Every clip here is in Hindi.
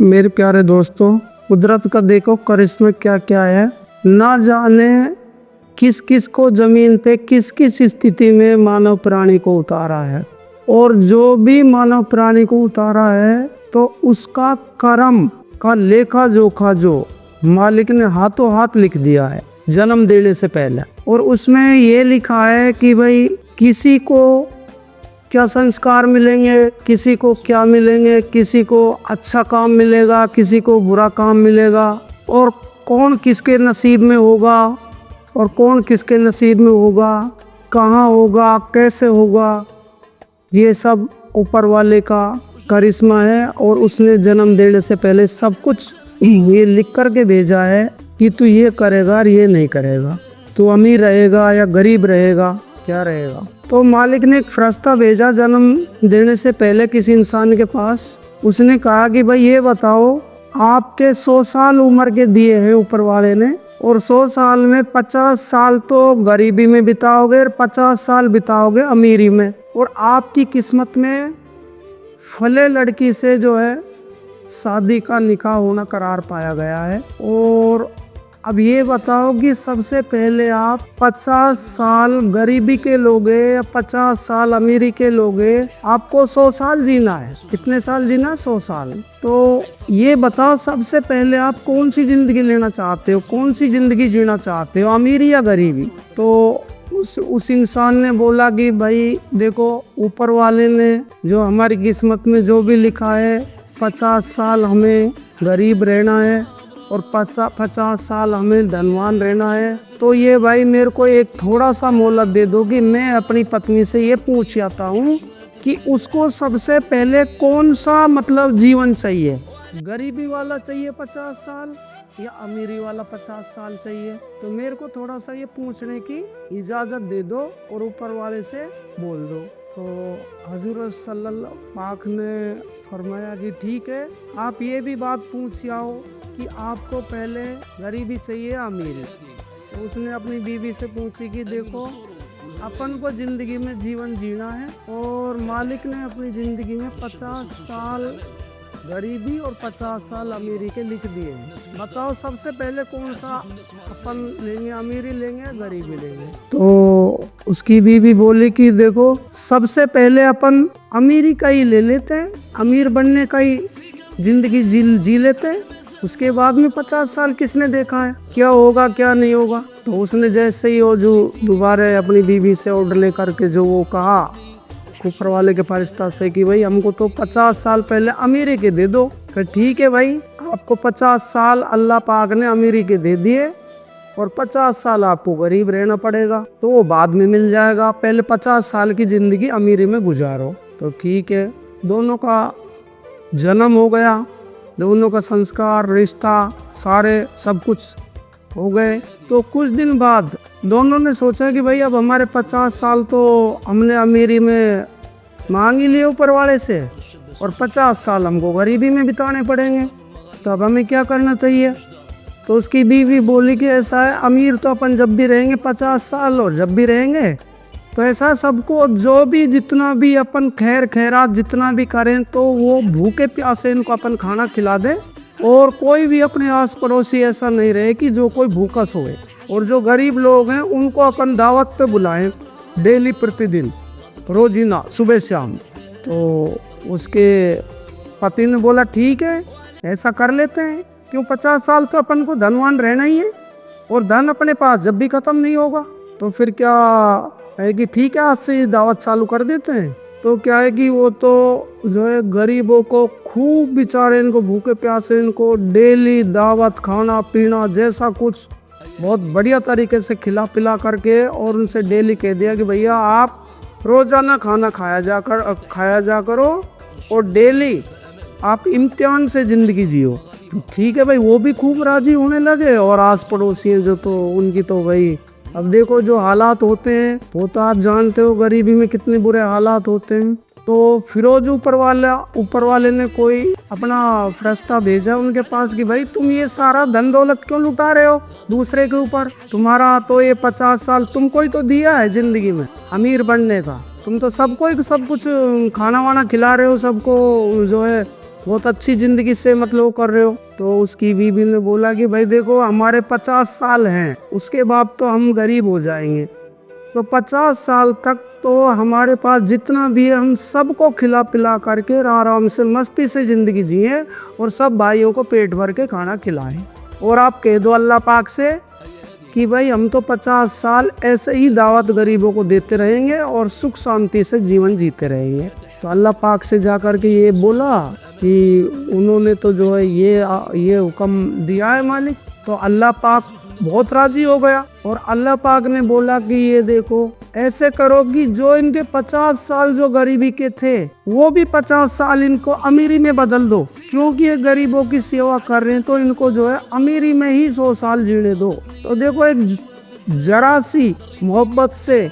मेरे प्यारे दोस्तों, कुदरत का देखो करिश्मा क्या क्या है। ना जाने किस किस को जमीन पे किस किस स्थिति में मानव प्राणी को उतारा है, और जो भी मानव प्राणी को उतारा है तो उसका कर्म का लेखा जोखा जो मालिक ने हाथों हाथ लिख दिया है जन्म देने से पहले। और उसमें ये लिखा है कि भाई किसी को क्या संस्कार मिलेंगे, किसी को क्या मिलेंगे, किसी को अच्छा काम मिलेगा, किसी को बुरा काम मिलेगा, और कौन किसके नसीब में होगा और कौन किसके नसीब में होगा, कहाँ होगा, कैसे होगा, ये सब ऊपर वाले का करिश्मा है। और उसने जन्म देने से पहले सब कुछ ये लिख कर के भेजा है कि तू ये करेगा और ये नहीं करेगा, तू अमीर रहेगा या गरीब रहेगा, क्या रहेगा। तो मालिक ने एक फरिश्ता भेजा जन्म देने से पहले किसी इंसान के पास। उसने कहा कि भाई ये बताओ, आपके 100 साल उम्र के दिए हैं ऊपर वाले ने, और 100 साल में 50 साल तो गरीबी में बिताओगे और 50 साल बिताओगे अमीरी में, और आपकी किस्मत में फले लड़की से जो है शादी का निकाह होना करार पाया गया है। और अब ये बताओ कि सबसे पहले आप 50 साल गरीबी के लोगे या 50 साल अमीरी के लोगे, आपको 100 साल जीना है। कितने साल जीना? 100 साल। तो ये बताओ सबसे पहले आप कौन सी ज़िंदगी लेना चाहते हो, कौन सी ज़िंदगी जीना चाहते हो, अमीरी या गरीबी। तो उस इंसान ने बोला कि भाई देखो, ऊपर वाले ने जो हमारी किस्मत में जो भी लिखा है, 50 साल हमें गरीब रहना है और 50 साल हमें धनवान रहना है। तो ये भाई मेरे को एक थोड़ा सा मोहलत दे दो कि मैं अपनी पत्नी से ये पूछ आता हूँ कि उसको सबसे पहले कौन सा मतलब जीवन चाहिए, गरीबी वाला चाहिए 50 साल या अमीरी वाला 50 साल चाहिए। तो मेरे को थोड़ा सा ये पूछने की इजाज़त दे दो और ऊपर वाले से बोल दो। तो हजूर सल्लल्लाहु पाक ने फरमाया कि ठीक है, आप ये भी बात पूछ आओ कि आपको पहले गरीबी चाहिए या अमीरी। तो उसने अपनी बीवी से पूछी कि देखो, अपन को ज़िंदगी में जीवन जीना है और मालिक ने अपनी ज़िंदगी में 50 साल गरीबी और 50 साल अमीरी के लिख दिए हैं। बताओ सबसे पहले कौन सा अपन लेंगे, अमीरी लेंगे या गरीबी लेंगे। तो उसकी बीवी बोली कि देखो, सबसे पहले अपन अमीरी का ही ले लेते हैं, अमीर बनने का ही ज़िंदगी जी लेते हैं, उसके बाद में 50 साल किसने देखा है क्या होगा क्या नहीं होगा। तो उसने जैसे ही वो जो दोबारा अपनी बीवी से ऑर्डर ले करके जो वो कहा ऊपर वाले के फरिश्ता से कि भाई हमको तो 50 साल पहले अमीरी के दे दो। तो ठीक है भाई, आपको 50 साल अल्लाह पाक ने अमीरी के दे दिए और 50 साल आपको गरीब रहना पड़ेगा, तो वो बाद में मिल जाएगा, पहले 50 साल की ज़िंदगी अमीरी में गुजारो। तो ठीक है, दोनों का जन्म हो गया, दोनों का संस्कार, रिश्ता, सारे सब कुछ हो गए। तो कुछ दिन बाद दोनों ने सोचा कि भाई अब हमारे 50 साल तो हमने अमीरी में मांग ही लिए ऊपर वाले से, और 50 साल हमको गरीबी में बिताने पड़ेंगे, तो अब हमें क्या करना चाहिए। तो उसकी बीवी बोली कि ऐसा है, अमीर तो अपन जब भी रहेंगे 50 साल, और जब भी रहेंगे तो ऐसा सबको जो भी जितना भी अपन खैर खैरात जितना भी करें तो वो भूखे प्यासे इनको अपन खाना खिला दें, और कोई भी अपने आस पड़ोसी ऐसा नहीं रहे कि जो कोई भूखा सोए, और जो गरीब लोग हैं उनको अपन दावत पे बुलाएं डेली, प्रतिदिन, रोजीना, सुबह शाम। तो उसके पति ने बोला ठीक है, ऐसा कर लेते हैं, क्यों 50 साल तो अपन को धनवान रहना ही है, और धन अपने पास जब भी ख़त्म नहीं होगा, तो फिर क्या है कि ठीक है, आज से दावत चालू कर देते हैं। तो क्या है कि वो तो जो है गरीबों को खूब बेचारे इनको भूखे प्यासे इनको डेली दावत, खाना पीना जैसा कुछ बहुत बढ़िया तरीके से खिला पिला करके, और उनसे डेली कह दिया कि भैया आप रोज़ाना खाना खाया जा करो, और डेली आप इम्तिहान से ज़िंदगी जियो। तो ठीक है भाई, वो भी खूब राज़ी होने लगे, और आस पड़ोसी हैं जो तो उनकी तो भाई अब देखो जो हालात होते हैं वो तो आप जानते हो, गरीबी में कितने बुरे हालात होते हैं। तो फिरोज ऊपर वाले ने कोई अपना फरिश्ता भेजा उनके पास कि भाई तुम ये सारा धन दौलत क्यों लुटा रहे हो दूसरे के ऊपर, तुम्हारा तो ये 50 साल तुमको ही तो दिया है ज़िंदगी में अमीर बनने का, तुम तो सबको ही सब कुछ खाना वाना खिला रहे हो, सबको जो है बहुत अच्छी ज़िंदगी से मतलब वो कर रहे हो। तो उसकी बीवी ने बोला कि भाई देखो हमारे 50 साल हैं, उसके बाद तो हम गरीब हो जाएंगे, तो 50 साल तक तो हमारे पास जितना भी है हम सबको खिला पिला करके आराम से मस्ती से ज़िंदगी जिए और सब भाइयों को पेट भर के खाना खिलाएं। और आप कह दो अल्लाह पाक से कि भाई हम तो 50 साल ऐसे ही दावत गरीबों को देते रहेंगे और सुख शांति से जीवन जीते रहेंगे। तो अल्लाह पाक से जा कर के ये बोला कि उन्होंने तो जो है ये हुक्म दिया है मालिक। तो अल्लाह पाक बहुत राजी हो गया और अल्लाह पाक ने बोला कि ये देखो ऐसे करो कि जो इनके 50 साल जो गरीबी के थे वो भी 50 साल इनको अमीरी में बदल दो, क्योंकि ये गरीबों की सेवा कर रहे हैं तो इनको जो है अमीरी में ही 100 साल जीने दो। तो देखो एक जरा सी मोहब्बत से,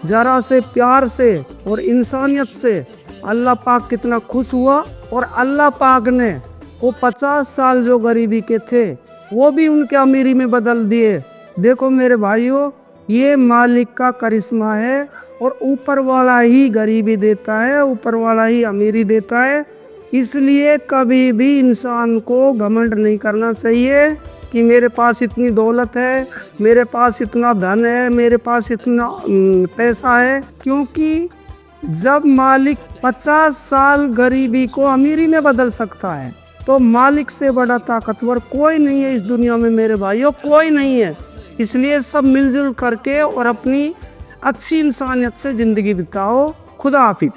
जरा से प्यार से और इंसानियत से अल्लाह पाक कितना खुश हुआ और अल्लाह पाक ने वो 50 साल जो गरीबी के थे वो भी उनके अमीरी में बदल दिए। देखो मेरे भाइयों, ये मालिक का करिश्मा है और ऊपर वाला ही गरीबी देता है, ऊपर वाला ही अमीरी देता है। इसलिए कभी भी इंसान को घमंड नहीं करना चाहिए कि मेरे पास इतनी दौलत है, मेरे पास इतना धन है, मेरे पास इतना पैसा है, क्योंकि जब मालिक 50 साल गरीबी को अमीरी में बदल सकता है तो मालिक से बड़ा ताकतवर कोई नहीं है इस दुनिया में मेरे भाइयों, कोई नहीं है। इसलिए सब मिलजुल करके और अपनी अच्छी इंसानियत से ज़िंदगी बिताओ। खुदा हाफिज।